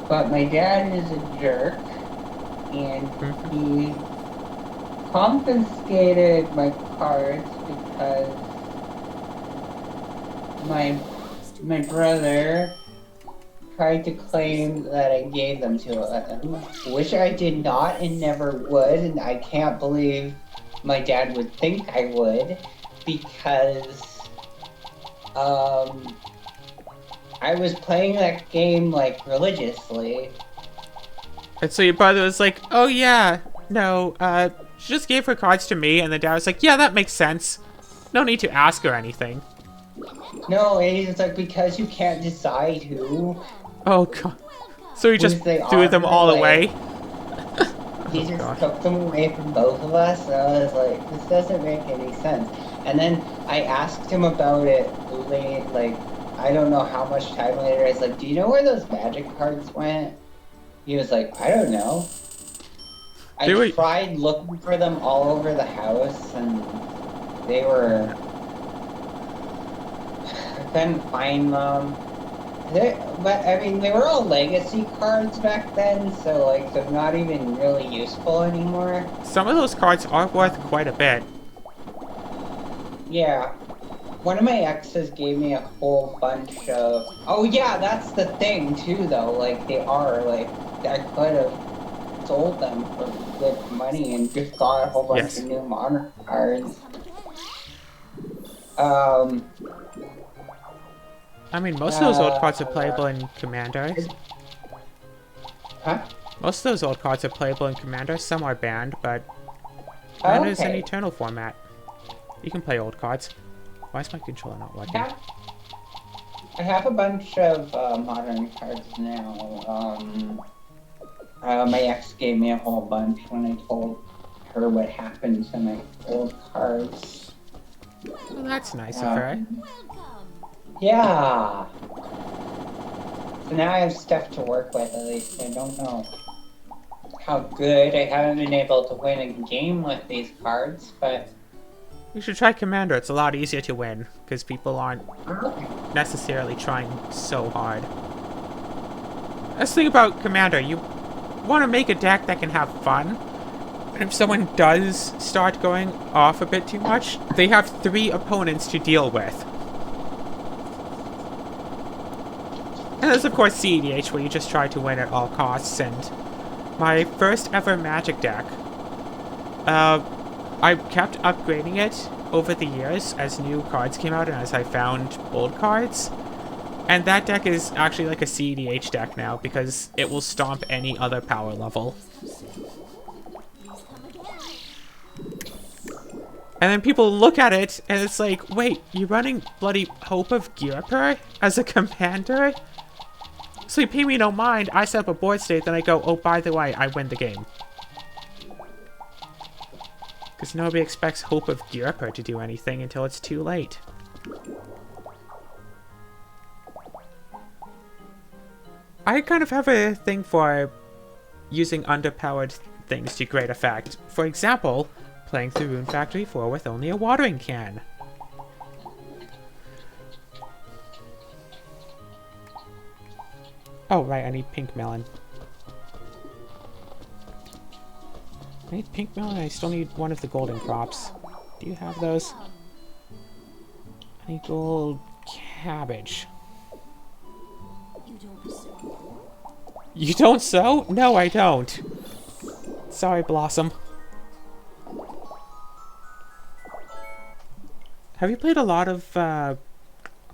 But my dad is a jerk, and Mhm. he confiscated my cards because my my brother tried to claim that I gave them to him, which I did not and never would, and I can't believe my dad would think I would, because um I was playing that game like religiously. And so your brother was like, "Oh yeah, no, she just gave her cards to me," and the dad was like, "Yeah, that makes sense. No need to ask her anything." No, and he's like, because you can't decide Oh god. So he just whose they threw are, them all away. he Oh just god. took them away from both of us. And I was like, this doesn't make any sense. And then I asked him about it late, like, I don't know how much time later. I was like, do you know where those magic cards went? He was like, I don't know. I They were. tried looking for them all over the house, and they were, I couldn't find them. But I mean, they were all legacy cards back then, so like they're not even really useful anymore. Some of those cards are worth quite a bit. Yeah, one of my exes gave me a whole bunch of. Oh yeah, that's the thing too, though. Like they are like I could have sold them for good money and just got a whole bunch of Yes. new modern cards. Um. I mean, most of those old Uh. cards are playable in Commander. Huh? Most of those old cards are playable in Commander. Some are banned, but Commander is an Okay. eternal format. You can play old cards. Why is my controller not working? Yeah. I have a bunch of modern cards now. My ex gave me a whole bunch when I told her what happened to my old cards. Well, that's nice of her. Um, yeah. So now I have stuff to work with, at least. I don't know how good. I haven't been able to win a game with these cards, but. You should try Commander. It's a lot easier to win, because people aren't necessarily trying so hard. That's the thing about Commander. You want to make a deck that can have fun. And if someone does start going off a bit too much, they have 3 opponents to deal with. And there's of course CEDH, where you just try to win at all costs, and my first ever Magic deck, I kept upgrading it over the years as new cards came out and as I found old cards. And that deck is actually like a CEDH deck now, because it will stomp any other power level. And then people look at it, and it's like, wait, you're running bloody Hope of Girapur as a commander? So you pay me no mind, I set up a board state, then I go, oh, by the way, I win the game. Because nobody expects Hope of Girapur to do anything until it's too late. I kind of have a thing for using underpowered things to great effect. For example, playing through Rune Factory 4 with only a watering can. Oh, right, I need pink melon. I need pink melon, I still need one of the golden crops. Do you have those? I need gold cabbage. You don't sow? No, I don't. Sorry, Blossom. Have you played a lot of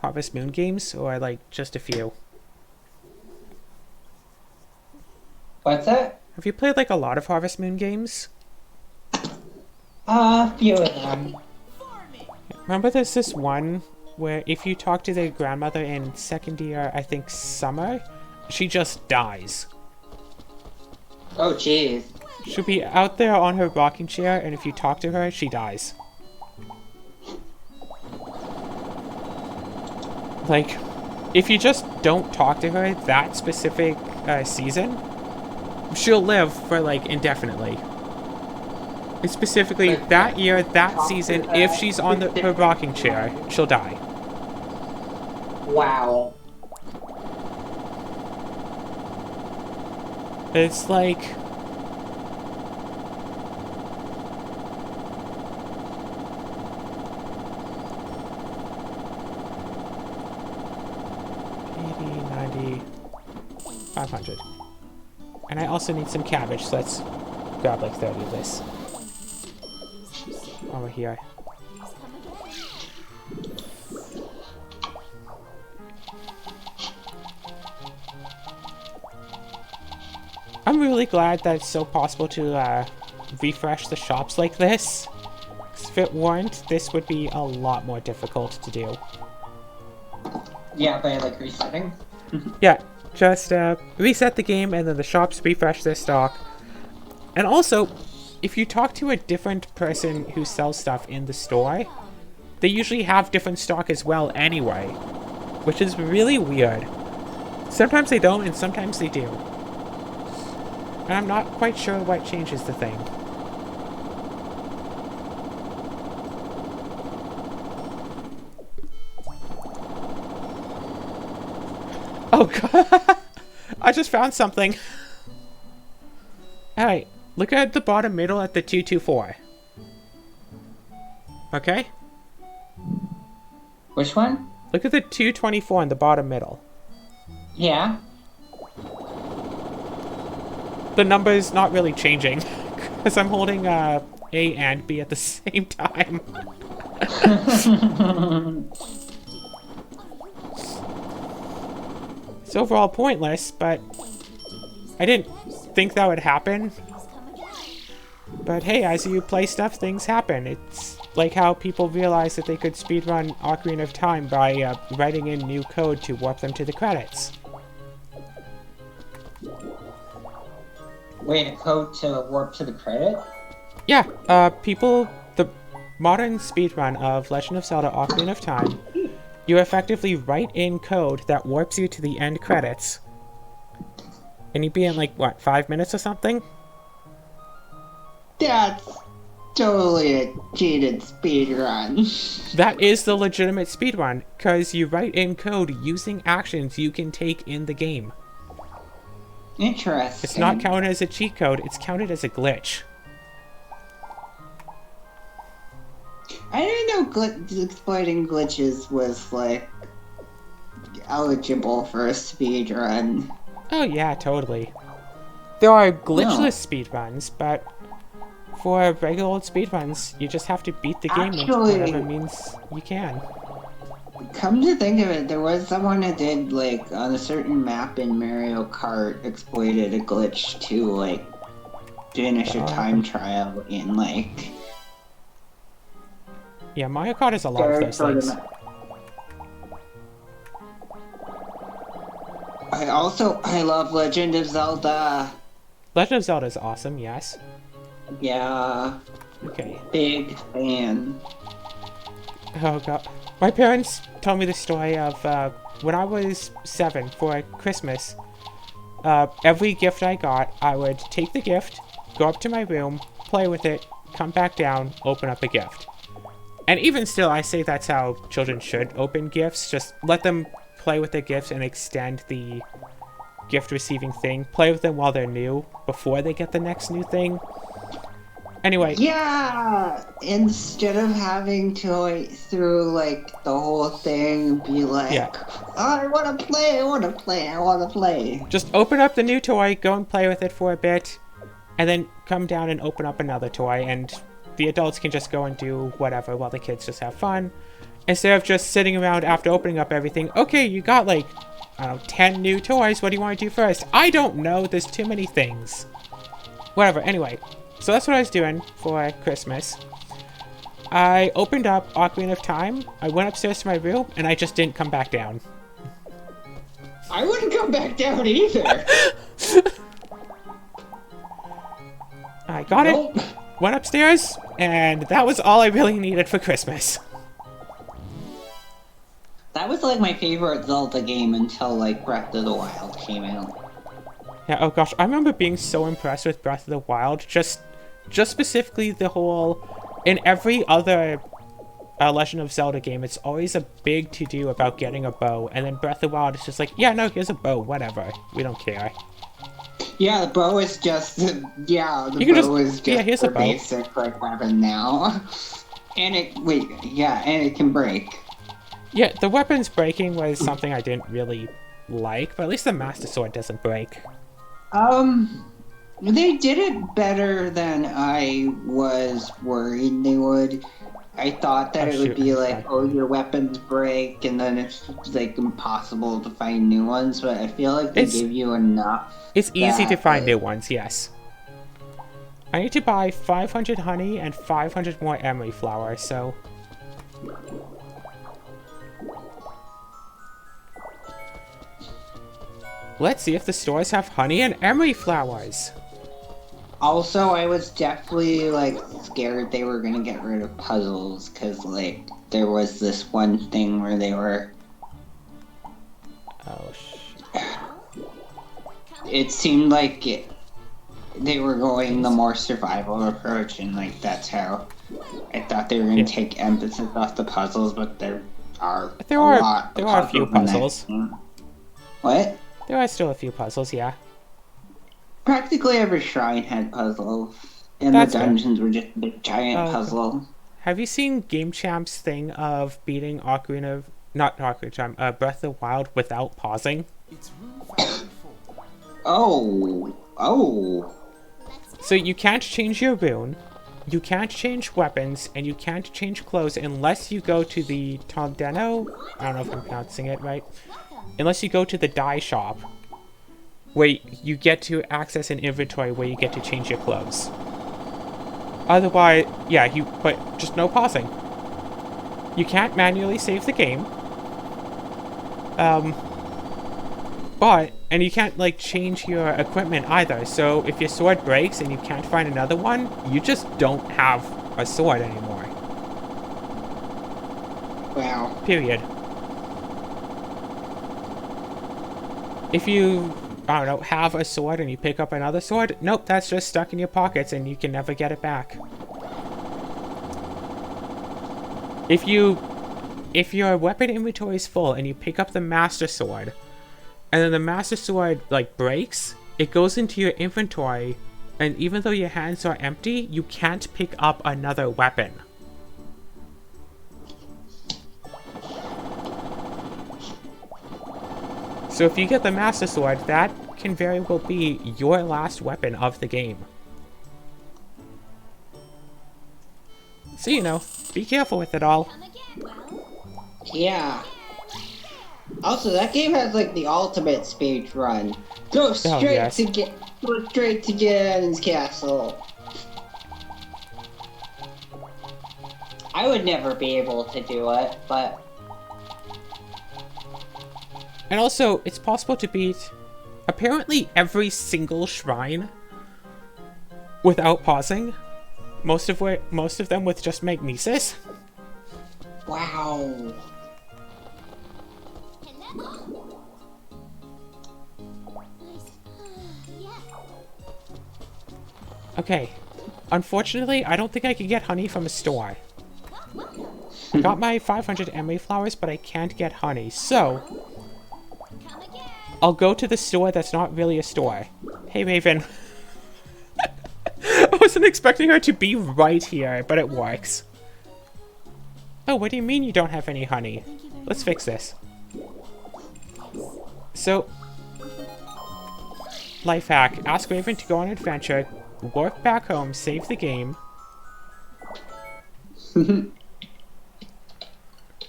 Harvest Moon games, or like just a few? What's that? Have you played like a lot of Harvest Moon games? A few of them. Remember there's this one where if you talk to the grandmother in second year, I think summer, she just dies. Oh, jeez. She'll be out there on her rocking chair, and if you talk to her, she dies. Like, if you just don't talk to her that specific season, she'll live for, like, indefinitely. And specifically, that year, that season, if she's on her rocking chair, she'll die. Wow. It's like... $80, $90, $500. And I also need some cabbage, so let's grab like 30 of this. Over here. I'm really glad that it's so possible to refresh the shops like this. 'Cause if it weren't, this would be a lot more difficult to do. Yeah, by like resetting. Yeah, just reset the game and then the shops refresh their stock. And also, if you talk to a different person who sells stuff in the store, they usually have different stock as well anyway, which is really weird. Sometimes they don't and sometimes they do. And I'm not quite sure what changes the thing. Oh god! I just found something. Alright, look at the bottom middle at the 224. Okay? Which one? Look at the 224 in the bottom middle. Yeah. The number is not really changing because I'm holding A and B at the same time. It's overall pointless, but I didn't think that would happen. But hey, as you play stuff, things happen. It's like how people realized that they could speedrun Ocarina of Time by writing in new code to warp them to the credits. Wait, a code to warp to the credit? Yeah, the modern speedrun of Legend of Zelda Ocarina of Time, you effectively write in code that warps you to the end credits. And you'd be in like, what, 5 minutes or something? That's totally a cheated speedrun. That is the legitimate speedrun, because you write in code using actions you can take in the game. Interesting. It's not counted as a cheat code, it's counted as a glitch. I didn't know exploiting glitches was, like, eligible for a speedrun. Oh yeah, totally. There are glitchless speedruns, but for regular old speedruns, you just have to beat the game with whatever means you can. Come to think of it, there was someone that did, like, on a certain map in Mario Kart, exploited a glitch to, like, finish a time trial in, like... Yeah, Mario Kart has a lot of those things. I love Legend of Zelda. Legend of Zelda is awesome, yes. Yeah. Okay. Big fan. Oh god. My parents told me the story of when I was 7 for Christmas. Every gift I got, I would take the gift, go up to my room, play with it, come back down, open up a gift. And even still, I say that's how children should open gifts. Just let them play with their gifts and extend the gift receiving thing. Play with them while they're new, before they get the next new thing. Anyway. Yeah! Instead of having to wait through, like, the whole thing, be like, yeah. Oh, I wanna play, I wanna play, I wanna play. Just open up the new toy, go and play with it for a bit, and then come down and open up another toy, and the adults can just go and do whatever while the kids just have fun. Instead of just sitting around after opening up everything, okay, you got like, I don't know, 10 new toys, what do you want to do first? I don't know, there's too many things. Whatever, anyway. So that's what I was doing for Christmas. I opened up Ocarina of Time, I went upstairs to my room, and I just didn't come back down. I wouldn't come back down either. I got it, went upstairs, and that was all I really needed for Christmas. That was like my favorite Zelda game until like Breath of the Wild came out. Yeah, oh gosh, I remember being so impressed with Breath of the Wild, just specifically the whole, in every other Legend of Zelda game, it's always a big to-do about getting a bow, and then Breath of the Wild is just like, yeah, no, here's a bow, whatever, we don't care. Yeah, the bow is just yeah, the You can just bow is yeah, just here's a the bow. basic like weapon now. And it and it can break. Yeah, the weapons breaking was something I didn't really like, but at least the Master Sword doesn't break. They did it better than I was worried they would. I thought that Oh it would shoot, be okay. like, oh, your weapons break, and then it's like impossible to find new ones. But I feel like they It's give you enough it's easy to that find new like, ones, yes. I need to buy 500 honey and 500 more emery flower, so... Let's see if the stores have honey and emery flowers. Also, I was definitely like scared they were gonna get rid of puzzles because like there was this one thing where they were. Oh, It seemed like they were going the more survival approach, and like that's how I thought they were gonna yeah. take emphasis off the puzzles, but there are There a are lot of a few in that puzzles. game. What? There are still a few puzzles, yeah. Practically every shrine had puzzles, and the That's fair. dungeons were just a big giant Oh, okay. puzzle. Have you seen Game Champ's thing of beating Ocarina of... Not Ocarina of Time, Breath of the Wild without pausing? Oh. So you can't change your rune, you can't change weapons, and you can't change clothes unless you go to the Tondeno? I don't know if I'm pronouncing it right. Unless you go to the dye shop, where you get to access an inventory where you get to change your clothes. Otherwise, yeah, but just no pausing. You can't manually save the game. And you can't, like, change your equipment either. So if your sword breaks and you can't find another one, you just don't have a sword anymore. Wow. Period. If you, I don't know, have a sword and you pick up another sword, nope, that's just stuck in your pockets and you can never get it back. If your weapon inventory is full and you pick up the Master Sword, and then the Master Sword, like, breaks, it goes into your inventory, and even though your hands are empty, you can't pick up another weapon. So if you get the Master Sword, that can very well be your last weapon of the game. So, you know, be careful with it all. Yeah. Also, that game has like the ultimate speed run. Go straight to Ganon's castle. I would never be able to do it, but And also, it's possible to beat apparently every single shrine without pausing. Most of them with just magnesis. wow. Okay. Unfortunately, I don't think I can get honey from a store. Got my 500 emery flowers, but I can't get honey, so I'll go to the store that's not really a store. Hey, Raven. I wasn't expecting her to be right here, but it works. Oh, what do you mean you don't have any honey? Let's fix this. So, life hack. Ask Raven to go on an adventure, work back home, save the game,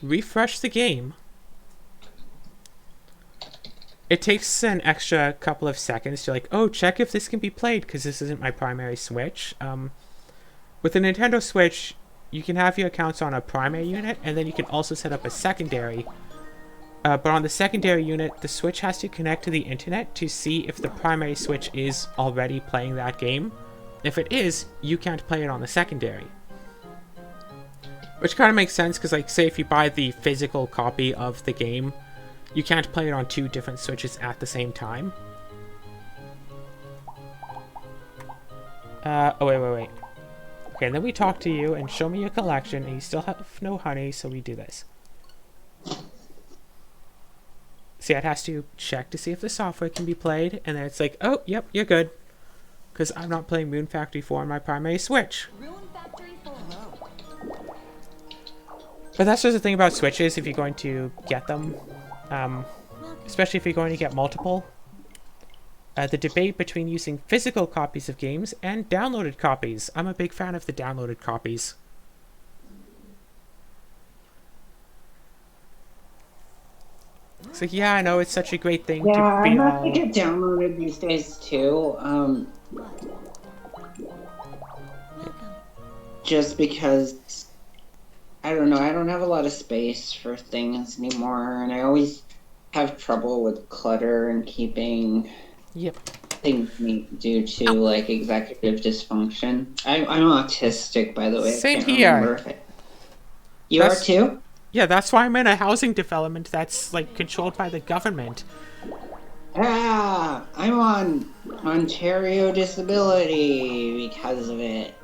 refresh the game. It takes an extra couple of seconds to like, oh, check if this can be played, because this isn't my primary Switch. With the Nintendo Switch, you can have your accounts on a primary unit, and then you can also set up a secondary. But on the secondary unit, the Switch has to connect to the internet to see if the primary Switch is already playing that game. If it is, you can't play it on the secondary. Which kind of makes sense, because, like, say if you buy the physical copy of the game, you can't play it on two different Switches at the same time. Oh, wait. Okay, and then we talk to you and show me your collection, and you still have no honey, so we do this. See, it has to check to see if the software can be played, and then it's like, oh, yep, you're good. Because I'm not playing Moon Factory 4 on my primary Switch. But that's just the thing about Switches, if you're going to get them. Especially if you're going to get multiple. The debate between using physical copies of games and downloaded copies. I'm a big fan of the downloaded copies. So yeah, I know it's such a great thing to be I'm all... not to get downloaded these days too. Just because I don't know, I don't have a lot of space for things anymore, and I always have trouble with clutter and keeping things neat due to like executive dysfunction. I'm autistic, by the way. Same I can't here. remember if you are too? Yeah, that's why I'm in a housing development that's like controlled by the government. I'm on Ontario disability because of it.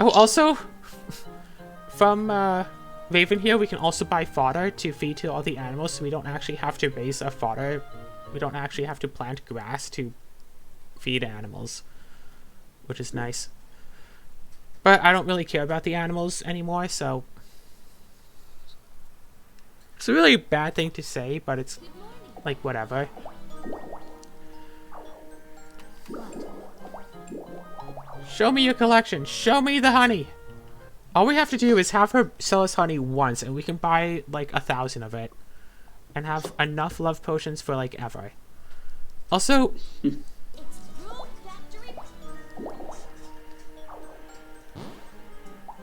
Oh, also, from Raven here, we can also buy fodder to feed to all the animals, so we don't actually have to raise a fodder. We don't actually have to plant grass to feed animals, which is nice. But I don't really care about the animals anymore, so... It's a really bad thing to say, but it's, like, whatever. Show me your collection. Show me the honey. All we have to do is have her sell us honey once, and we can buy, like, 1,000 of it. And have enough love potions for, like, ever. Also...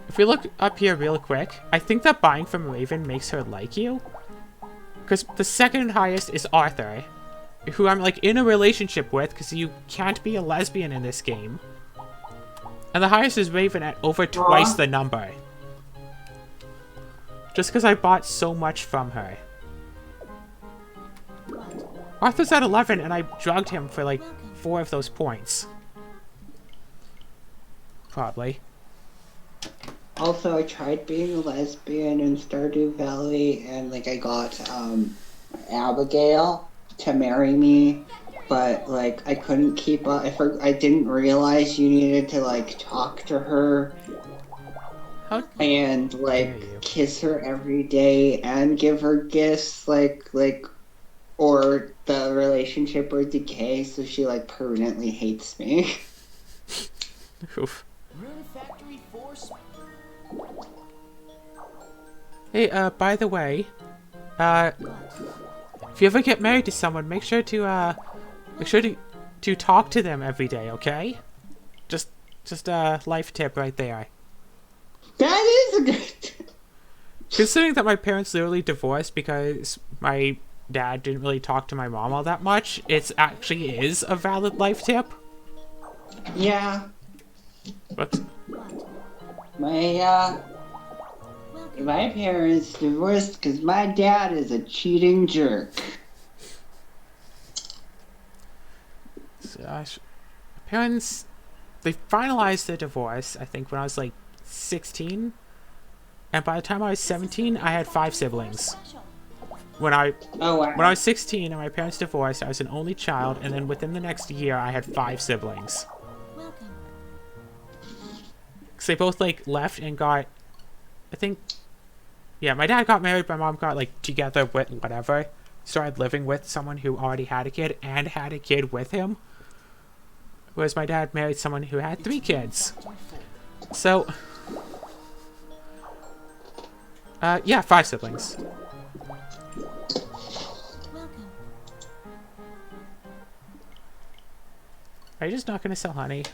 If we look up here real quick, I think that buying from Raven makes her like you. Because the second highest is Arthur, who I'm, like, in a relationship with, because you can't be a lesbian in this game. And the highest is Raven at over twice the number. Just because I bought so much from her. Arthur's at 11, and I drugged him for, like, 4 of those points. Probably. Also, I tried being a lesbian in Stardew Valley, and, like, I got, Abigail to marry me, but, like, I couldn't keep up. I didn't realize you needed to, like, talk to her and, like, kiss her every day and give her gifts, like, or the relationship would decay, so she, like, permanently hates me. Oof. Hey, by the way, if you ever get married to someone, make sure to talk to them every day, okay? Just a life tip right there. That is a good tip. Considering that my parents literally divorced because my dad didn't really talk to my mom all that much, it actually is a valid life tip. Yeah. But my parents divorced because my dad is a cheating jerk. So, parents, they finalized their divorce, I think, when I was like 16. And by the time I was 17, I had 5 siblings. When I was 16 and my parents divorced, I was an only child, and then within the next year, I had 5 siblings. Because they both, like, left and got, I think, yeah, my dad got married, my mom got, like, together with whatever. Started living with someone who already had a kid and had a kid with him. Whereas my dad married someone who had 3 kids. So, yeah, 5 siblings. Are you just not going to sell honey?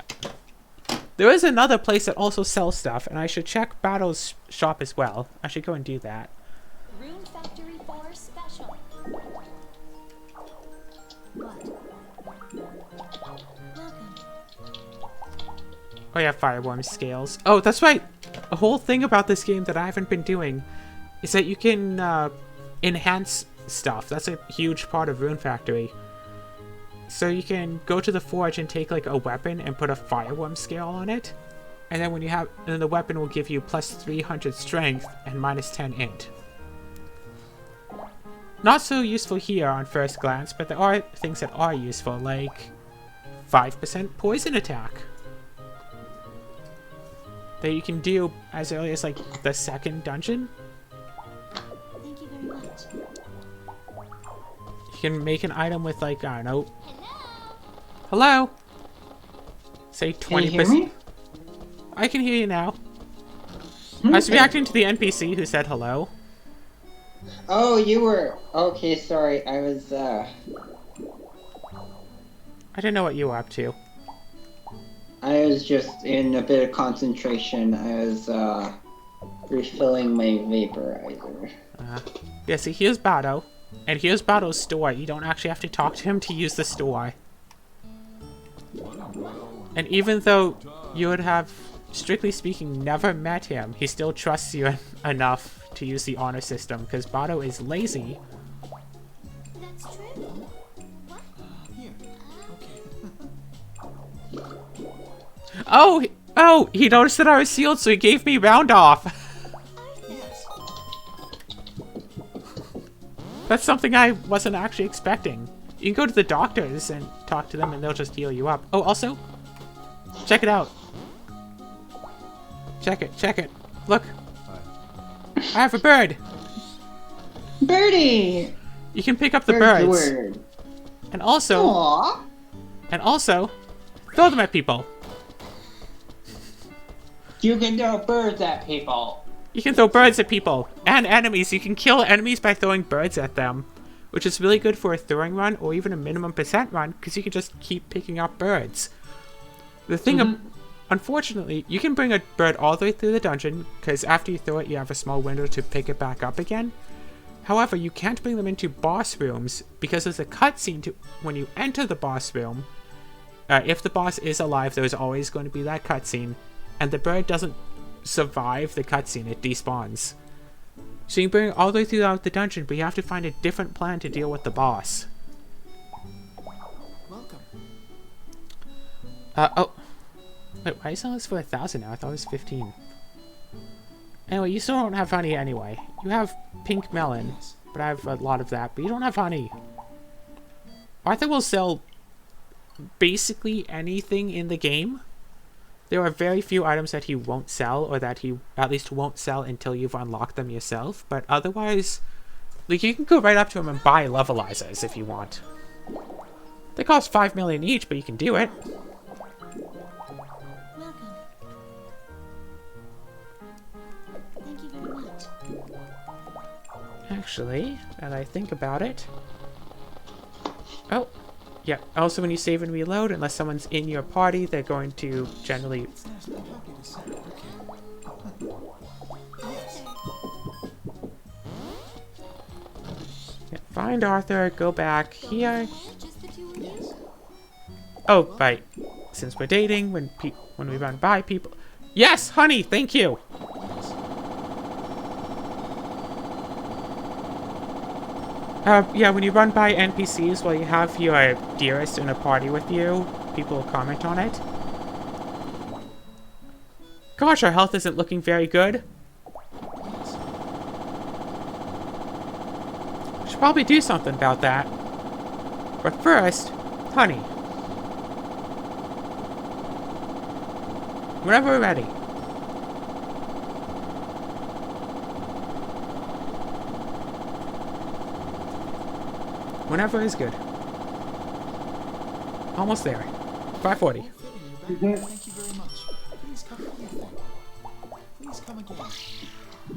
There is another place that also sells stuff, and I should check Battle's shop as well. I should go and do that. Rune Factory 4 Special. Oh yeah, fireworm scales. Oh, that's right! A whole thing about this game that I haven't been doing is that you can enhance stuff. That's a huge part of Rune Factory. So you can go to the forge and take like a weapon and put a fireworm scale on it. And then and then the weapon will give you plus 300 strength and minus 10 int. not so useful here on first glance, but there are things that are useful, like 5% poison attack. That you can do as early as, like, the second dungeon. Thank you very much. You can make an item with, like, I don't know. Hello? Say 20%. Can you hear me? I can hear you now. I was reacting to the NPC who said hello. Oh, you were... Okay, sorry. I was, I didn't know what you were up to. I was just in a bit of concentration. I was, refilling my vaporizer. Yeah, see, here's Bado. And here's Bado's store. You don't actually have to talk to him to use the store. And even though you would have, strictly speaking, never met him, he still trusts you enough to use the honor system, because Bado is lazy. That's true. What? Here. Okay. Oh, he noticed that I was sealed, so he gave me round off. Yes. That's something I wasn't actually expecting. You can go to the doctors and talk to them, and they'll just heal you up. Oh, also, check it out. Check it. Look. I have a bird. Birdie! You can pick up the Bird's the birds. word. And also, Aww. throw them at people. You can throw birds at people. You can throw birds at people and enemies. You can kill enemies by throwing birds at them, which is really good for a throwing run or even a minimum percent run, because you can just keep picking up birds. The thing, unfortunately, you can bring a bird all the way through the dungeon, because after you throw it, you have a small window to pick it back up again. However, you can't bring them into boss rooms, because there's a cutscene to when you enter the boss room. If the boss is alive, there's always going to be that cutscene, and the bird doesn't survive the cutscene, it despawns. So you can bring it all the way throughout the dungeon, but you have to find a different plan to deal with the boss. Welcome. Oh. Wait, why are you selling this for 1,000 now? I thought it was 15. Anyway, you still don't have honey anyway. You have pink melon, but I have a lot of that, but you don't have honey. Arthur will sell basically anything in the game. There are very few items that he won't sell, or that he at least won't sell until you've unlocked them yourself, but otherwise, like, you can go right up to him and buy levelizers if you want. They cost 5 million each, but you can do it. Welcome. Thank you very much. Actually, now that I think about it... Oh, yeah. Also, when you save and reload, unless someone's in your party, they're going to generally... Yes, I'm happy to see. Okay. Yes. Yeah, find Arthur, go back here. Just the two of you? Oh, right. Since we're dating, when we run by people... Yes, honey, thank you! Yeah, when you run by NPCs while you have your dearest in a party with you, people will comment on it. Gosh, our health isn't looking very good. Should probably do something about that. But first, honey. Whenever we're ready. Whenever is good. Almost there. 540. Thank you very much. Please come again. Please come again.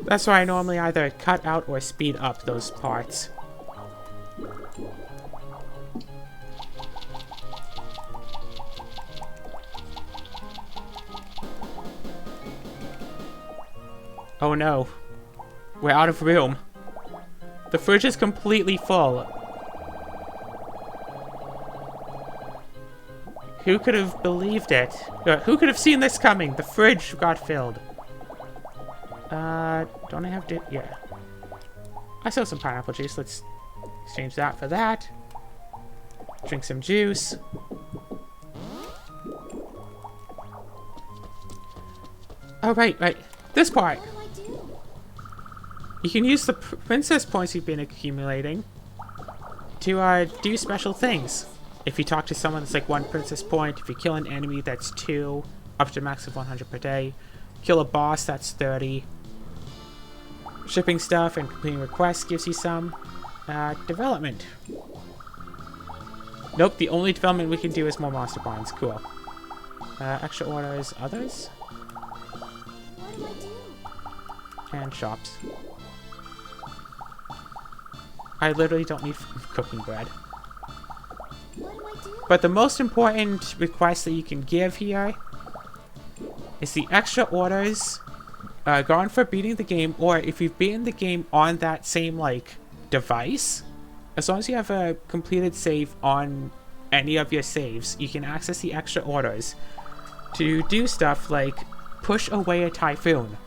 That's why I normally either cut out or speed up those parts. Oh no. We're out of room. The fridge is completely full. Who could have believed it? Who could have seen this coming? The fridge got filled. Don't I have to... Yeah. I saw some pineapple juice. Let's exchange that for that. Drink some juice. Oh, right. This part. What do I do? You can use the princess points you've been accumulating to do special things. If you talk to someone, that's like 1 princess point. If you kill an enemy, that's 2, up to a max of 100 per day. Kill a boss, that's 30. Shipping stuff and completing requests gives you some. Development. Nope, the only development we can do is more monster bonds. Cool. Extra orders, others, What do I do? and shops. I literally don't need cooking bread. What do I do? But the most important request that you can give here is the extra orders gone for beating the game, or if you've beaten the game on that same, like, device, as long as you have a completed save on any of your saves, you can access the extra orders to do stuff like push away a typhoon.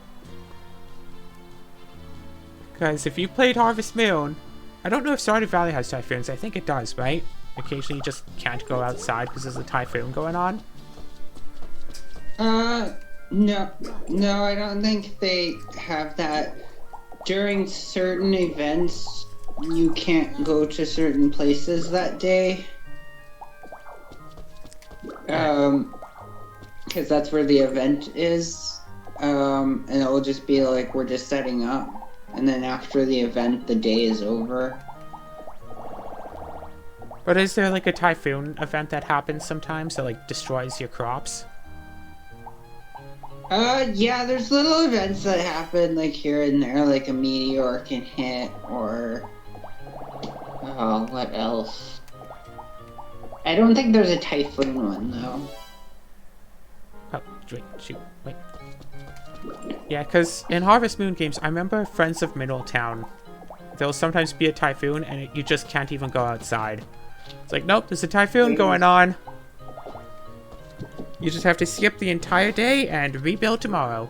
Because if you played Harvest Moon, I don't know if Stardew Valley has typhoons, I think it does, right? Occasionally you just can't go outside because there's a typhoon going on. No, I don't think they have that. During certain events, you can't go to certain places that day. Because that's where the event is. And it will just be like, we're just setting up. And then after the event, the day is over. But is there like a typhoon event that happens sometimes that like destroys your crops? Yeah, there's little events that happen like here and there, like a meteor can hit, or... Oh, what else? I don't think there's a typhoon one, though. Oh, wait, shoot, wait. Yeah, because in Harvest Moon games, I remember Friends of Middletown. There'll sometimes be a typhoon, and you just can't even go outside. It's like, nope, there's a typhoon going on. You just have to skip the entire day and rebuild tomorrow.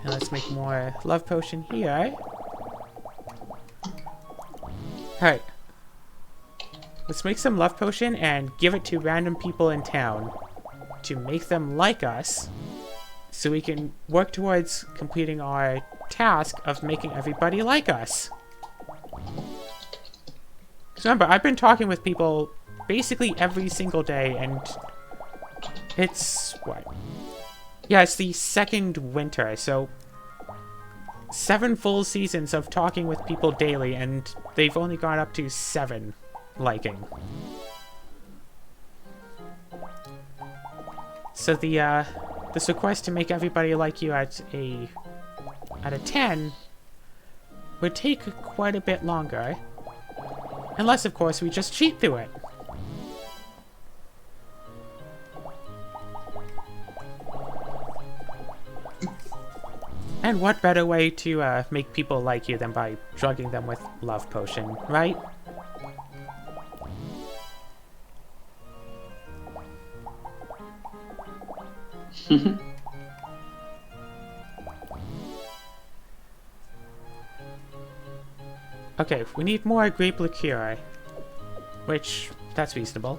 And let's make more love potion here. Alright. Let's make some love potion and give it to random people in town to make them like us, so we can work towards completing our task of making everybody like us. 'Cause remember, I've been talking with people basically every single day, and it's what? Yeah, it's the second winter, so 7 full seasons of talking with people daily, and they've only gone up to 7 liking. So this request to make everybody like you at a 10 would take quite a bit longer. Unless, of course, we just cheat through it. And what better way to make people like you than by drugging them with love potion, right? Okay, we need more grape liqueur, which, that's reasonable.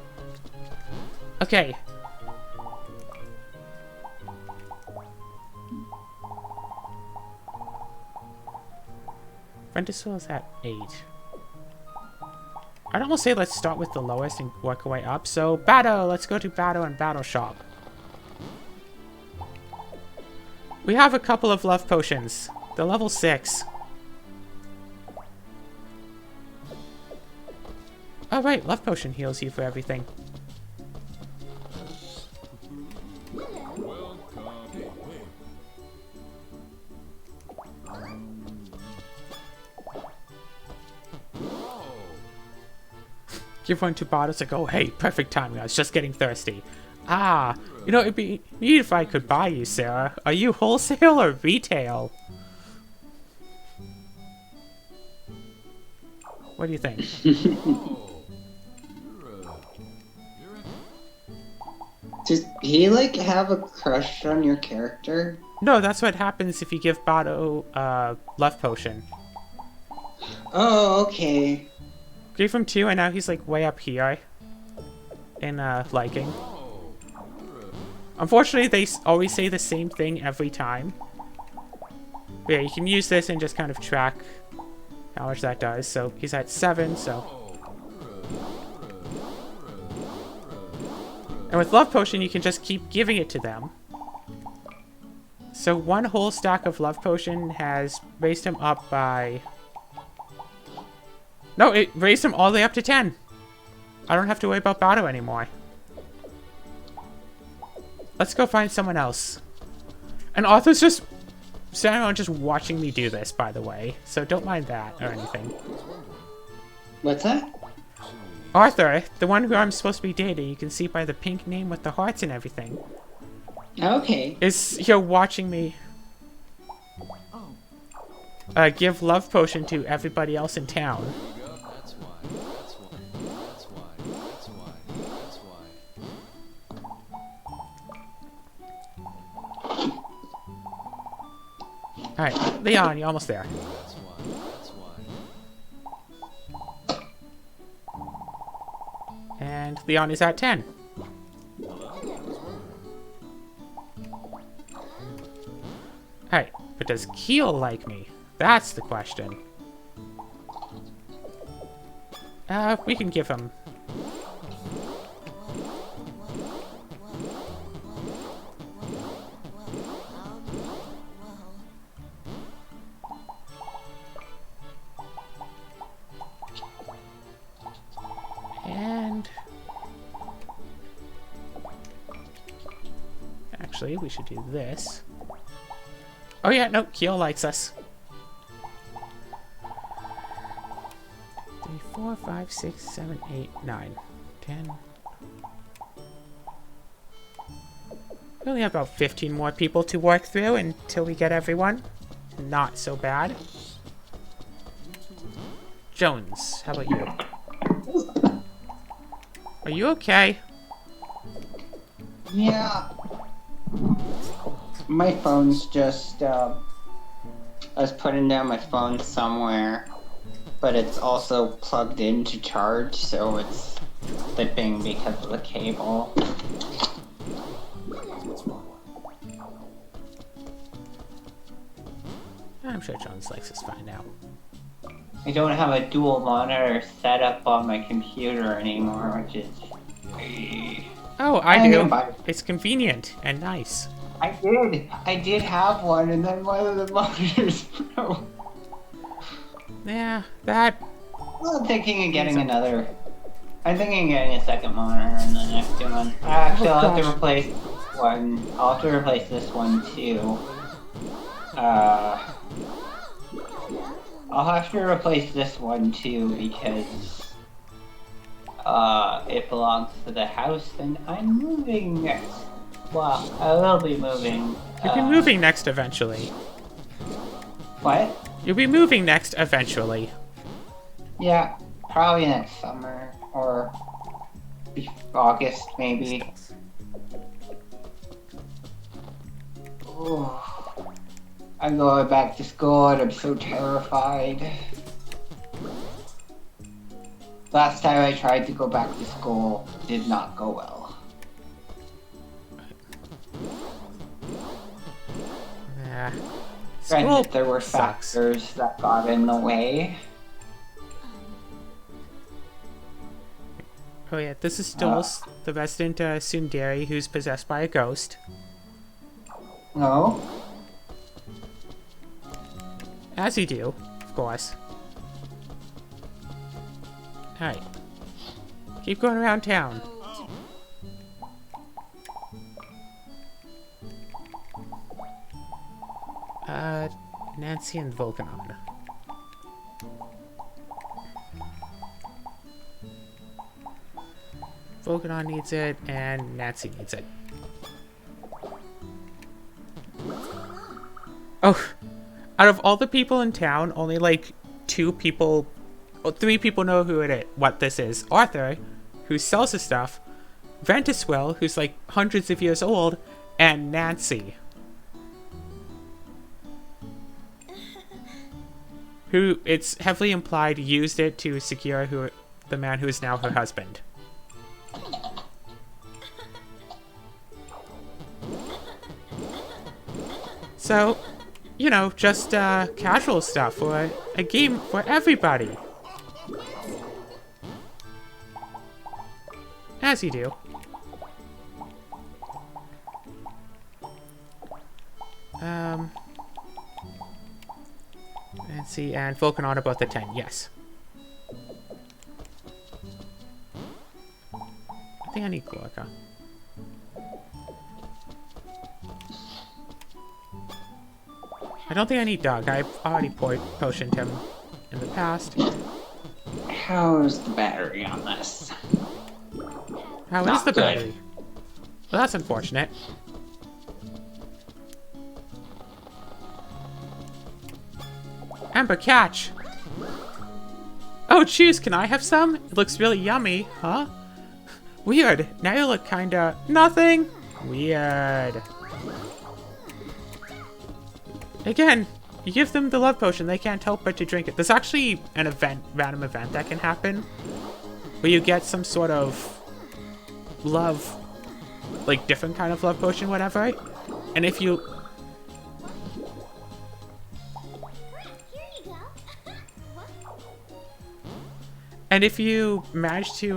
Okay. Ventisol is at 8. I'd almost say let's start with the lowest and work our way up. So, Battle! Let's go to Battle and Battle Shop. We have a couple of love potions. They're level 6. Oh right, love potion heals you for everything. Give one to bottles like, oh hey, perfect timing, I was just getting thirsty. Ah, you know, it'd be neat if I could buy you, Sarah. Are you wholesale or retail? What do you think? Does he, like, have a crush on your character? No, that's what happens if you give Bado love potion. Oh, okay. Gave him 2 and now he's like way up here in liking. Unfortunately, they always say the same thing every time. But yeah, you can use this and just kind of track how much that does. So he's at 7, so... And with Love Potion, you can just keep giving it to them. So 1 whole stack of Love Potion has raised him up by... No, it raised him all the way up to 10. I don't have to worry about Bato anymore. Let's go find someone else. And Arthur's just standing around just watching me do this, by the way. So don't mind that or anything. What's that? Arthur, the one who I'm supposed to be dating, you can see by the pink name with the hearts and everything, Okay. is here watching me give Love Potion to everybody else in town. Alright, Leon, you're almost there. And Leon is at 10. Alright, but does Keel like me? That's the question. We can give him... And... Actually, we should do this. Oh yeah, no, Keel likes us. 3, 4, 5, 6, 7, 8, 9, 10. We only have about 15 more people to work through until we get everyone. Not so bad. Jones, how about you? Are you okay? Yeah. My phone's just, I was putting down my phone somewhere, but it's also plugged in to charge, so it's slipping because of the cable. I'm sure Jones likes us fine now. I don't have a dual monitor set up on my computer anymore, which is... Oh, I do. It's convenient and nice. I did have one, and then one of the monitors broke. Yeah, that... I'm thinking of getting another... I'm thinking of getting a second monitor in the next one. Actually, I'll have to replace one. I'll have to replace this one, too. I'll have to replace this one, too, because... it belongs to the house, and I'm moving next. Well, I will be moving. You'll be moving next eventually. What? You'll be moving next eventually. Yeah, probably next summer, or August, maybe. Ooh. I'm going back to school and I'm so terrified. Last time I tried to go back to school, did not go well. Yeah. Granted, there were sucks. factors that got in the way. Oh yeah, this is Stoles, the resident Sundari who's possessed by a ghost. No? As you do, of course. Alright. Keep going around town. Nancy and Volcanon. Volcanon needs it, and Nancy needs it. Oh, out of all the people in town, only like 2 people, or 3 people know what this is. Arthur, who sells the stuff, Ventuswell, who's like hundreds of years old, and Nancy, who it's heavily implied used it to secure the man who is now her husband. So, you know, just casual stuff or a game for everybody. As you do. Let's see, and Vulcan on about the 10, yes. I think I need Glorica. I don't think I need Doug. I've already potioned him in the past. How's the battery on this? How is Not the good. battery? Well, that's unfortunate. Amber, catch! Oh, cheers, can I have some? It looks really yummy, huh? Weird. Now you look kinda... Nothing! Weird. Again, you give them the love potion, they can't help but to drink it. There's actually an event, random event that can happen, where you get some sort of love, like different kind of love potion, whatever. And if you... And if you manage to,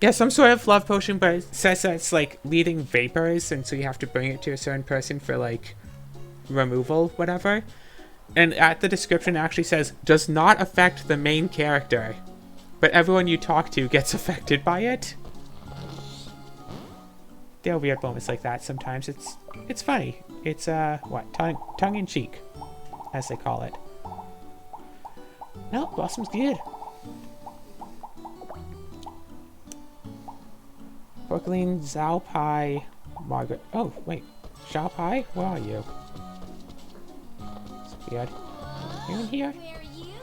yeah, some sort of love potion, but it says that it's like leading vapors, and so you have to bring it to a certain person for like removal, whatever. And at the description it actually says, does not affect the main character, but everyone you talk to gets affected by it. There are weird moments like that sometimes. It's funny. It's tongue in cheek, as they call it. No, Blossom's good. Brooklyn, Zhao Pai, Margaret. Oh, wait. Zhao Pai? Where are you? It's weird. You in here? Where are you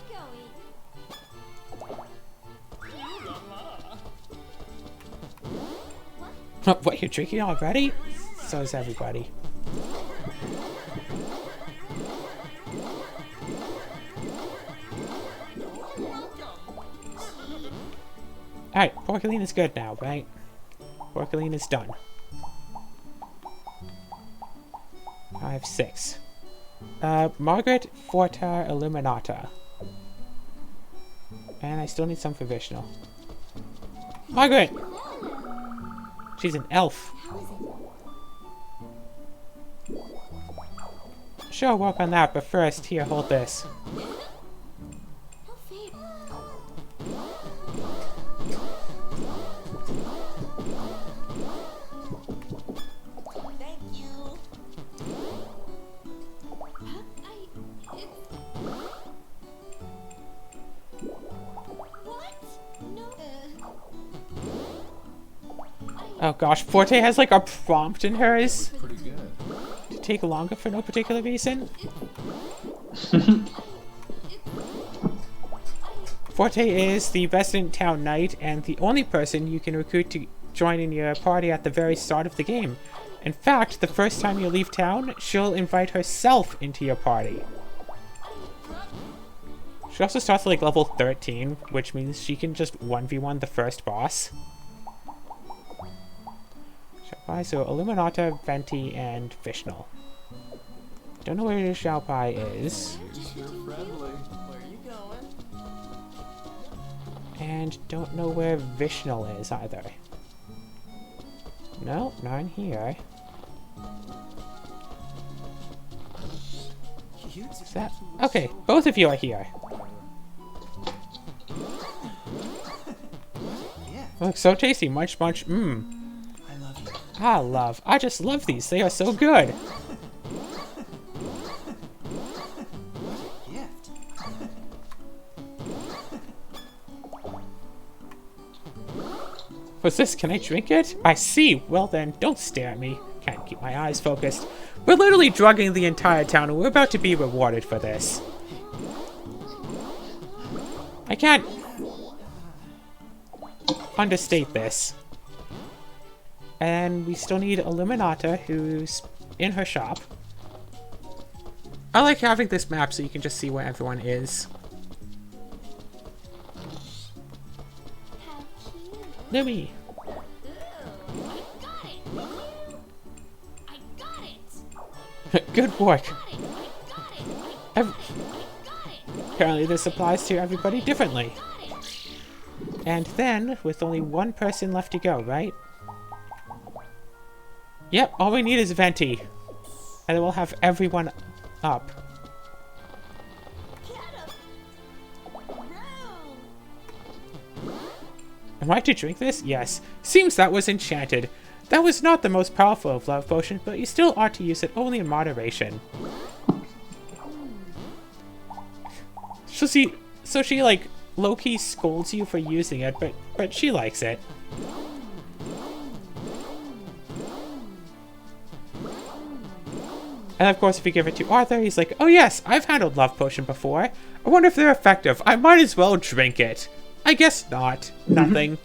going? What, you're drinking already? So is everybody. Alright, Porcelain is good now, right? Porcelain is done. I have 6. Margaret Forta Illuminata. And I still need some for Vishnu. Margaret! She's an elf. Sure, work on that, but first, here, hold this. Oh gosh, Forte has like a prompt in hers Pretty good. to take longer for no particular reason. Forte is the resident town knight and the only person you can recruit to join in your party at the very start of the game. In fact, the first time you leave town, she'll invite herself into your party. She also starts at like level 13, which means she can just 1v1 the first boss. So Illuminata, Venti, and Vishnu. Don't know where Xiao Pai is. And don't know where Vishnu is either. No, not in here. Is that... Okay, both of you are here. Looks so tasty. Munch, munch, mmm. I just love these. They are so good. What's this? Can I drink it? I see. Well then, don't stare at me. Can't keep my eyes focused. We're literally drugging the entire town and we're about to be rewarded for this. I can't understate this. And we still need Illuminata, who's in her shop. I like having this map so you can just see where everyone is. Lumi! Good work. Apparently this applies to everybody differently. And then, with only one person left to go, right? Yep, all we need is Venti. And then we'll have everyone up. Am I to drink this? Yes. Seems that was enchanted. That was not the most powerful of love potions, but you still ought to use it only in moderation. So she like low-key scolds you for using it, but she likes it. And of course, if you give it to Arthur, he's like, oh yes, I've handled love potion before. I wonder if they're effective. I might as well drink it. I guess not. Nothing.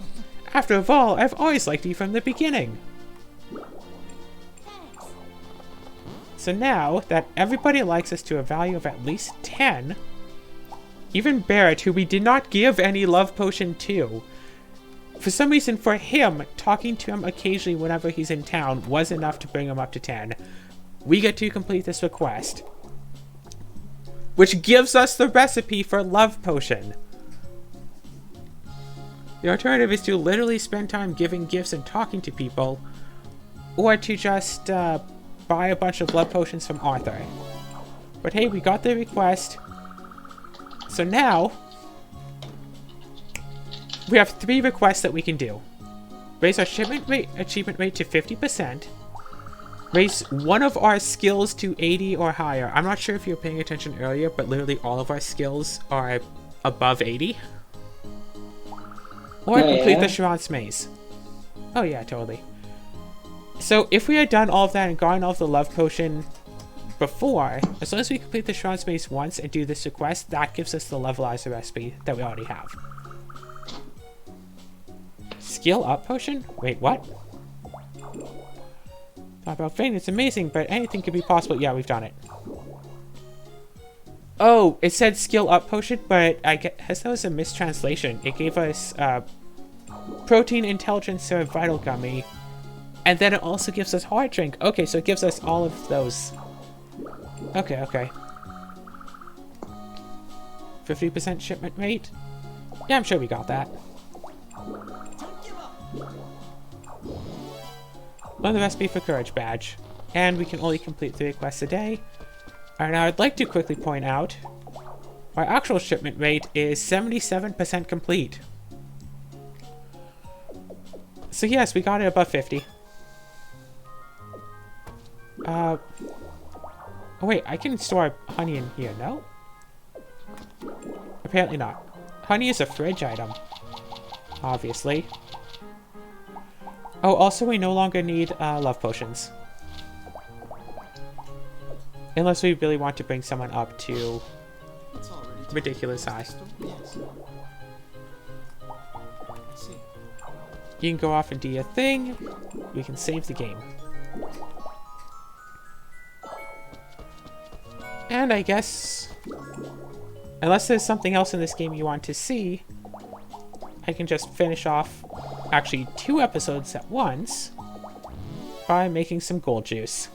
After all, I've always liked you from the beginning. So now that everybody likes us to a value of at least 10, even Barrett, who we did not give any love potion to, for some reason for him, talking to him occasionally whenever he's in town was enough to bring him up to 10. We get to complete this request, which gives us the recipe for love potion. The alternative is to literally spend time giving gifts and talking to people, or to just buy a bunch of love potions from Arthur. But hey, we got the request. So now, we have 3 requests that we can do. Raise our achievement rate to 50%. Raise one of our skills to 80 or higher. I'm not sure if you were paying attention earlier, but literally all of our skills are above 80. Or complete the Sharon's Maze. Oh yeah, totally. So if we had done all of that and gotten all of the love potion before, as long as we complete the Sharon's Maze once and do this request, that gives us the levelizer recipe that we already have. Skill up potion? Wait, what? Thought about faint, it's amazing, but anything could be possible. Yeah, we've done it. Oh, it said skill up potion, but I guess that was a mistranslation. It gave us protein intelligence or vital gummy, and then it also gives us heart drink. Okay, so it gives us all of those. Okay, okay. 50% shipment rate? Yeah, I'm sure we got that. Learn the recipe for Courage Badge. And we can only complete 3 requests a day. Alright, now I'd like to quickly point out our actual shipment rate is 77% complete. So yes, we got it above 50. Oh wait, I can store honey in here, no? Apparently not. Honey is a fridge item. Obviously. Oh, also we no longer need love potions. Unless we really want to bring someone up to ridiculous high. You can go off and do your thing. We can save the game. And I guess, unless there's something else in this game you want to see, I can just finish off actually 2 episodes at once by making some gold juice.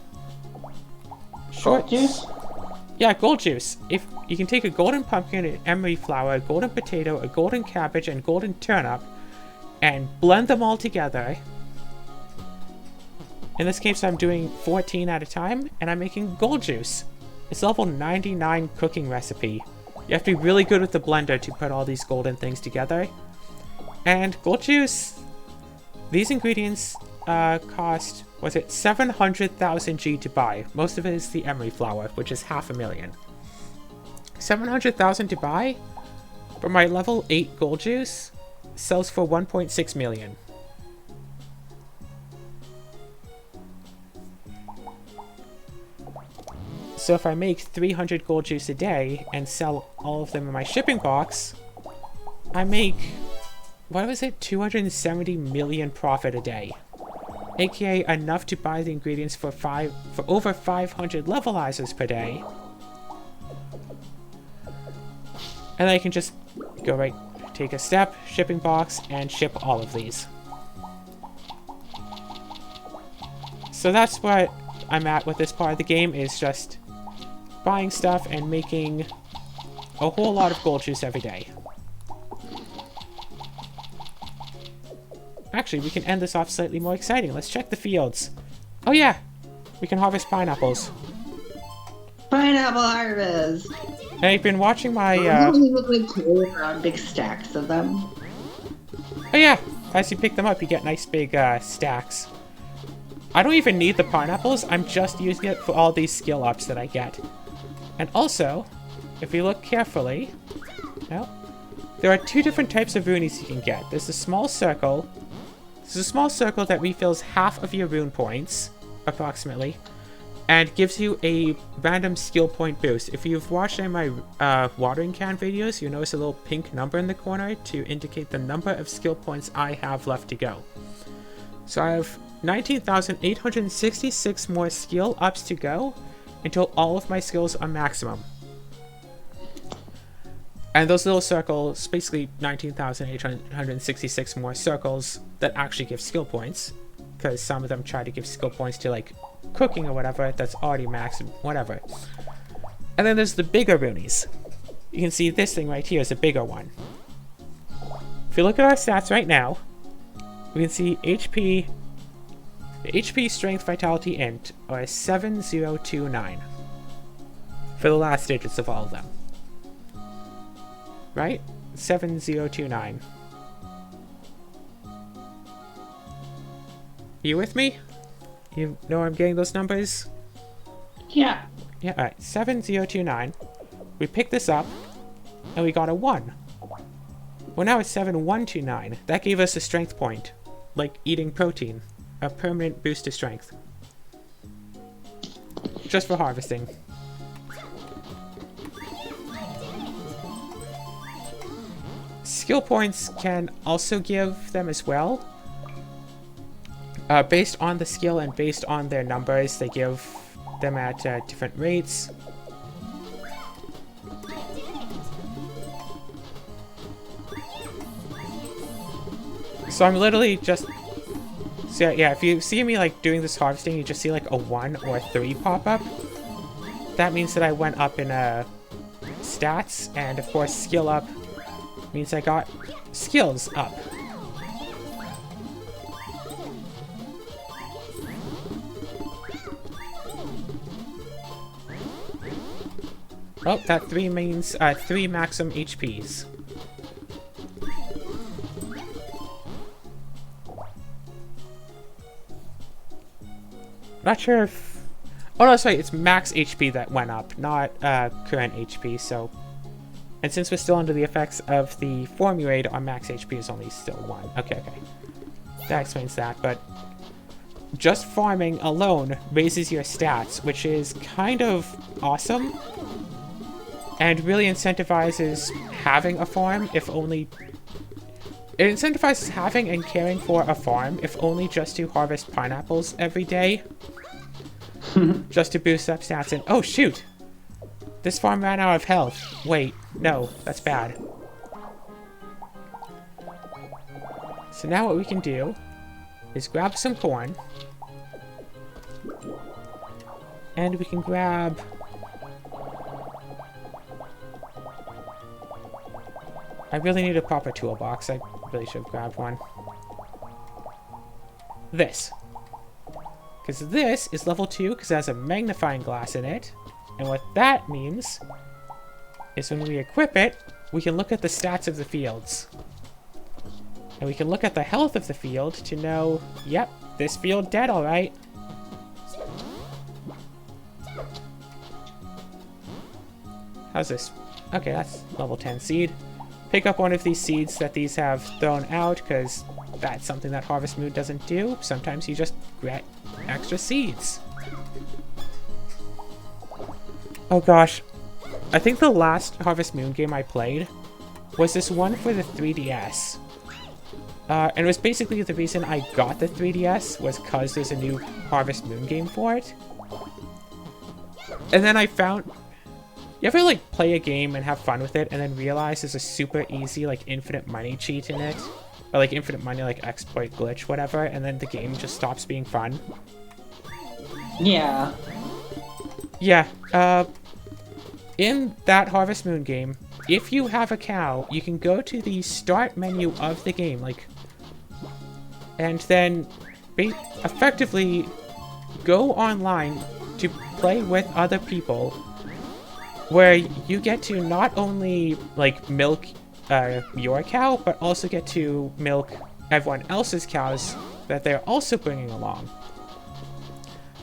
Gold juice? Yeah, gold juice. If you can take a golden pumpkin, an emery flower, a golden potato, a golden cabbage, and golden turnip, and blend them all together. In this case, I'm doing 14 at a time, and I'm making gold juice. It's level 99 cooking recipe. You have to be really good with the blender to put all these golden things together. And gold juice, these ingredients cost, was it 700,000 G to buy? Most of it is the emery flower, which is 500,000. 700,000 to buy? For my level 8 gold juice, sells for 1.6 million. So if I make 300 gold juice a day and sell all of them in my shipping box, I make, what was it, 270 million profit a day. AKA enough to buy the ingredients for over 500 levelizers per day. And then I can just go right, take a step, shipping box, and ship all of these. So that's what I'm at with this part of the game is just buying stuff and making a whole lot of gold juice every day. Actually, we can end this off slightly more exciting. Let's check the fields. Oh yeah, we can harvest pineapples. Pineapple harvest! And I've been watching my, Don't you look like cool around big stacks of them? oh yeah, as you pick them up, you get nice big, stacks. I don't even need the pineapples, I'm just using it for all these skill ups that I get. And also, if you look carefully, well, there are two different types of runes you can get. There's a small circle. There's a small circle that refills half of your rune points, approximately, and gives you a random skill point boost. If you've watched any of my watering can videos, you'll notice a little pink number in the corner to indicate the number of skill points I have left to go. So I have 19,866 more skill ups to go until all of my skills are maximum. And those little circles, basically 19,866 more circles that actually give skill points, because some of them try to give skill points to like cooking or whatever that's already maxed, whatever. And then there's the bigger runes. You can see this thing right here is a bigger one. If you look at our stats right now, we can see HP, the HP, Strength, Vitality, Int are 7029 for the last digits of all of them. Right? 7029. You with me? You know I'm getting those numbers? Yeah. Yeah, alright. 7029. We picked this up, and we got a 1. Well, now it's 7129. That gave us a strength point. Like eating protein. A permanent boost to strength. Just for harvesting. Skill points can also give them as well. Based on the skill and based on their numbers, they give them at different rates. So I'm literally just... So yeah, if you see me like doing this harvesting, you just see like a 1 or a 3 pop up. That means that I went up in stats, and of course skill up means I got skills up. Oh, that 3 means 3 maximum HPs. Not sure if... Oh no, sorry, it's max HP that went up, not current HP, so... And since we're still under the effects of the formulaid, our max HP is only still 1. Okay. That explains that, but... Just farming alone raises your stats, which is kind of awesome. And really incentivizes having a farm, if only... It incentivizes having and caring for a farm, if only just to harvest pineapples every day. Just to boost up stats and... Oh, shoot! This farm ran out of health. Wait, no, that's bad. So now what we can do is grab some corn. And we can grab... I really need a proper toolbox. I really should have grabbed one. This. Because this is level 2 because it has a magnifying glass in it. And what that means is when we equip it, we can look at the stats of the fields. And we can look at the health of the field to know, yep, this field dead alright. How's this? Okay, that's level 10 seed. Pick up one of these seeds that these have thrown out, because that's something that Harvest Moon doesn't do. Sometimes you just get extra seeds. Oh gosh. I think the last Harvest Moon game I played was this one for the 3DS. And it was basically the reason I got the 3DS was because there's a new Harvest Moon game for it. And then I found... You ever, like, play a game and have fun with it and then realize there's a super easy, like, infinite money cheat in it? Or, like, infinite money, like, exploit glitch, whatever, and then the game just stops being fun? Yeah. Yeah, in that Harvest Moon game, if you have a cow, you can go to the start menu of the game, like, and then effectively go online to play with other people, where you get to not only, like, milk your cow, but also get to milk everyone else's cows that they're also bringing along.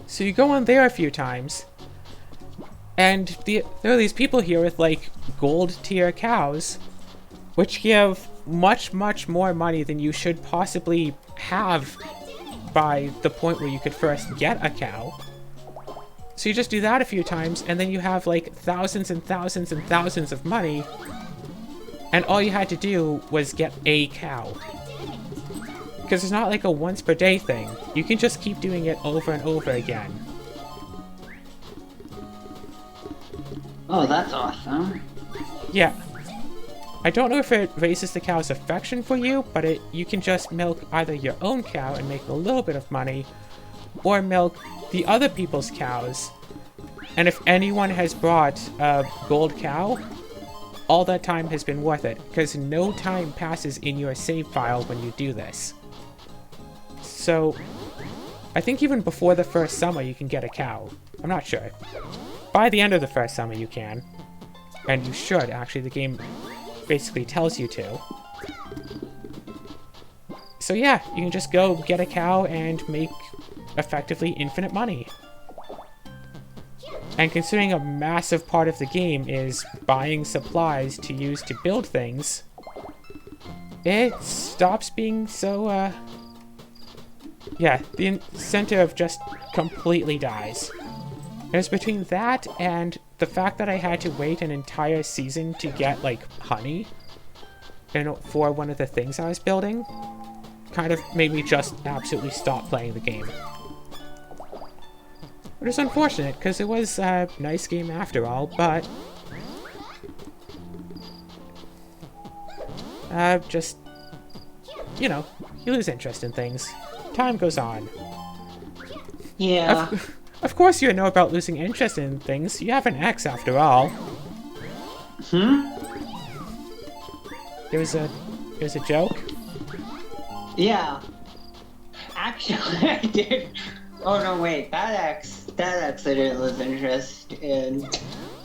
So you go on there a few times, and there are these people here with, like, gold tier cows, which give much, much more money than you should possibly have by the point where you could first get a cow. So you just do that a few times, and then you have, like, thousands and thousands and thousands of money, and all you had to do was get a cow. Because it's not like a once per day thing. You can just keep doing it over and over again. Oh, that's awesome. Yeah. I don't know if it raises the cow's affection for you, but you can just milk either your own cow and make a little bit of money, or milk the other people's cows. And if anyone has brought a gold cow, all that time has been worth it, because no time passes in your save file when you do this. So, I think even before the first summer you can get a cow. I'm not sure. By the end of the first summer you can. And you should, actually. The game basically tells you to. So yeah, you can just go get a cow and make effectively infinite money. And considering a massive part of the game is buying supplies to use to build things, it stops being so, yeah, the incentive just completely dies. And it's between that and the fact that I had to wait an entire season to get, like, honey for one of the things I was building, kind of made me just absolutely stop playing the game. Which is unfortunate, because it was a nice game after all, but just, you know, you lose interest in things. Time goes on. Yeah. Of course you know about losing interest in things. You have an ex after all. It was a joke? Yeah. Actually, I did. Oh no, wait. That ex I didn't lose interest in.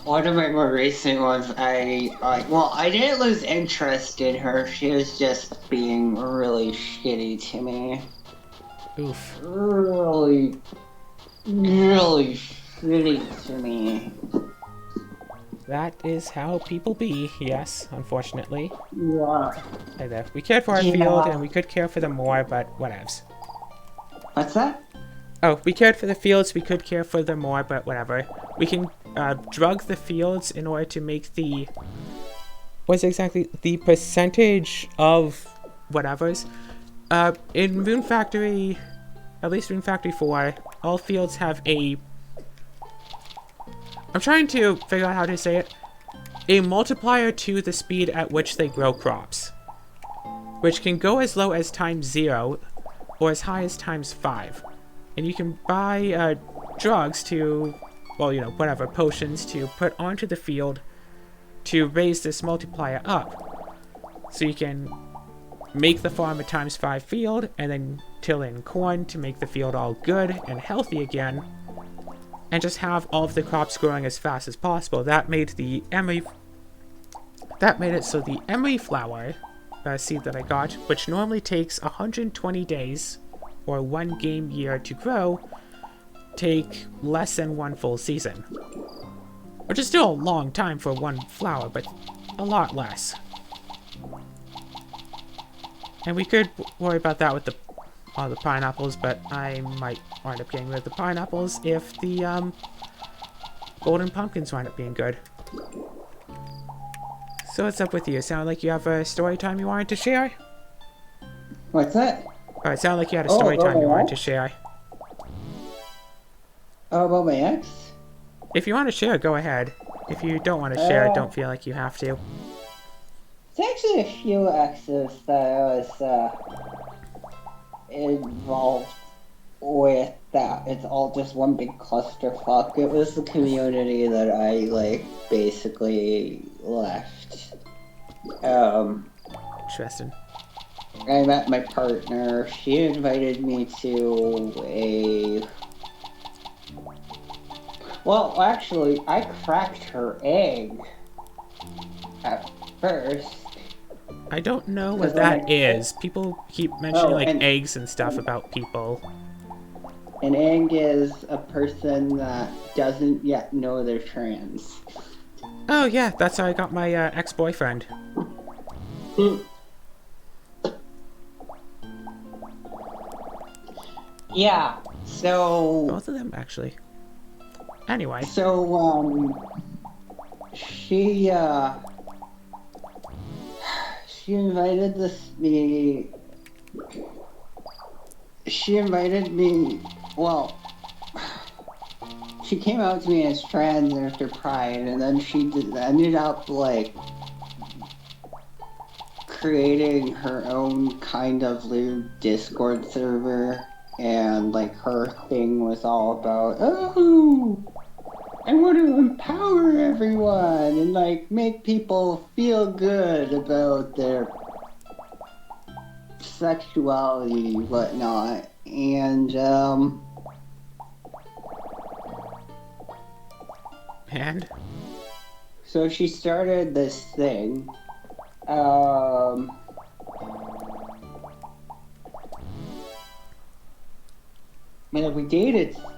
One of my more recent ones, I didn't lose interest in her. She was just being really shitty to me. Oof. Really shitty to me. That is how people be, yes, unfortunately. Yeah. Hey there. We cared for our field, and we could care for them more, but whatevs. What's that? Oh, we cared for the fields, we could care for them more, but whatever. We can drug the fields in order to make the... What's exactly the percentage of whatevers? In Moon Factory, at least Moon Factory 4, all fields have a... I'm trying to figure out how to say it. A multiplier to the speed at which they grow crops. Which can go as low as ×0, or as high as ×5. And you can buy drugs to, well, you know, whatever, potions to put onto the field to raise this multiplier up. So you can make the farm a ×5 field, and then till in corn to make the field all good and healthy again, and just have all of the crops growing as fast as possible. That made the emery... That made it so the emery flower seed that I got, which normally takes 120 days, or 1 game year to grow, take less than 1 full season. Which is still a long time for 1 flower, but a lot less. And we could worry about that with all the pineapples, but I might wind up getting rid of the pineapples if the golden pumpkins wind up being good. So what's up with you? Sound like you have a story time you wanted to share? What's that? Oh, it sounded like you had a story time you wanted to share. Oh, about my ex? If you want to share, go ahead. If you don't want to share, don't feel like you have to. It's actually a few exes that I was involved with that. It's all just one big clusterfuck. It was the community that I, like, basically left. Interesting. I met my partner. She invited me to a... Well, actually, I cracked her egg at first. I don't know what 'Cause I'm that is. People keep mentioning, like, eggs and stuff about people. An egg is a person that doesn't yet know they're trans. Oh, yeah, that's how I got my ex-boyfriend. Yeah, so... Both of them, actually. Anyway. So, she invited she invited me, well, she came out to me as trans after Pride, and then she ended up, like, creating her own kind of lewd Discord server, and, like, her thing was all about, oh, I want to empower everyone, and, like, make people feel good about their sexuality, whatnot, and, And? so she started this thing, we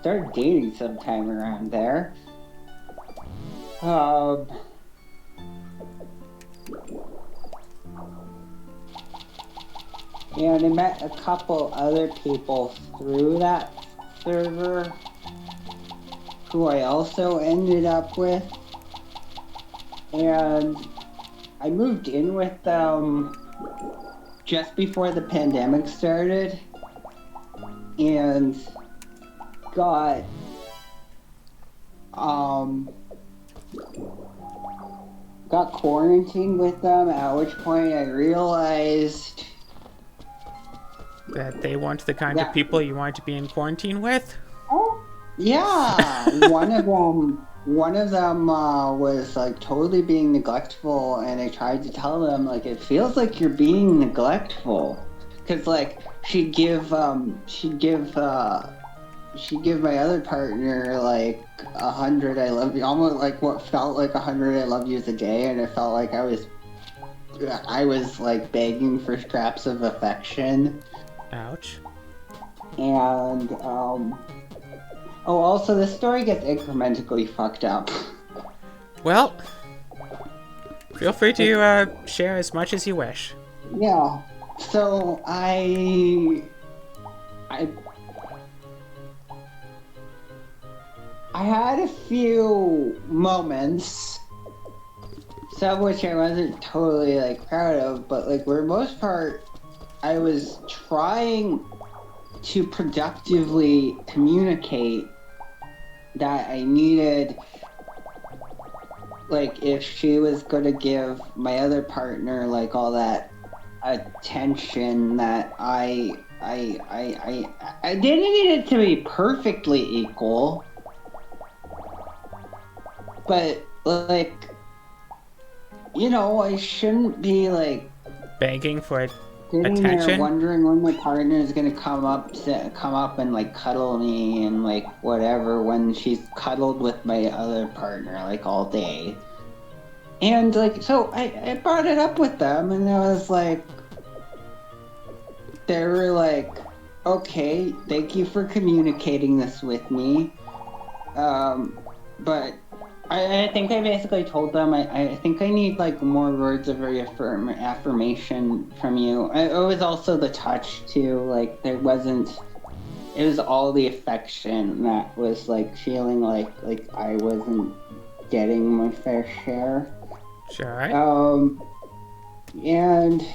started dating sometime around there, and I met a couple other people through that server who I also ended up with. And I moved in with them just before the pandemic started and got quarantined with them, at which point I realized That they weren't the kind of people you wanted to be in quarantine with? yeah, one of them was like totally being neglectful, and I tried to tell them, like, it feels like you're being neglectful, because like she'd give my other partner like 100 I love you, almost like what felt like 100 I love yous a day, and it felt like I was like begging for scraps of affection. Ouch. And oh, also, the story gets incrementally fucked up. Well, feel free to share as much as you wish. Yeah. So I had a few moments, some of which I wasn't totally like proud of, but like for the most part, I was trying to productively communicate that I needed, like, if she was gonna give my other partner like all that attention, that I didn't need it to be perfectly equal, but like, you know, I shouldn't be like Begging for sitting there attention? wondering when my partner is gonna come up and like cuddle me and like whatever, when she's cuddled with my other partner like all day. And like, so I brought it up with them, and I was like, they were like, okay, thank you for communicating this with me, but I think I basically told them I think I need like more words of affirmation from you. It was also the touch too, like it was all the affection that was like feeling like I wasn't getting my fair share. Sure, right? And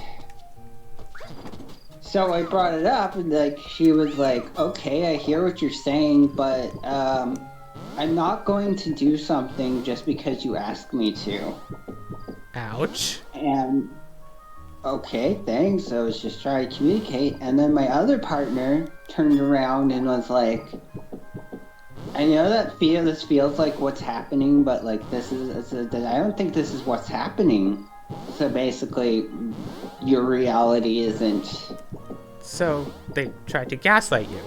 so I brought it up, and like she was like, okay, I hear what you're saying, but I'm not going to do something just because you ask me to. Ouch. And Okay, thanks. I was just trying to communicate, and then my other partner turned around and was like, I know that this feels like what's happening, but like I don't think this is what's happening. So basically, your reality isn't. So they tried to gaslight you.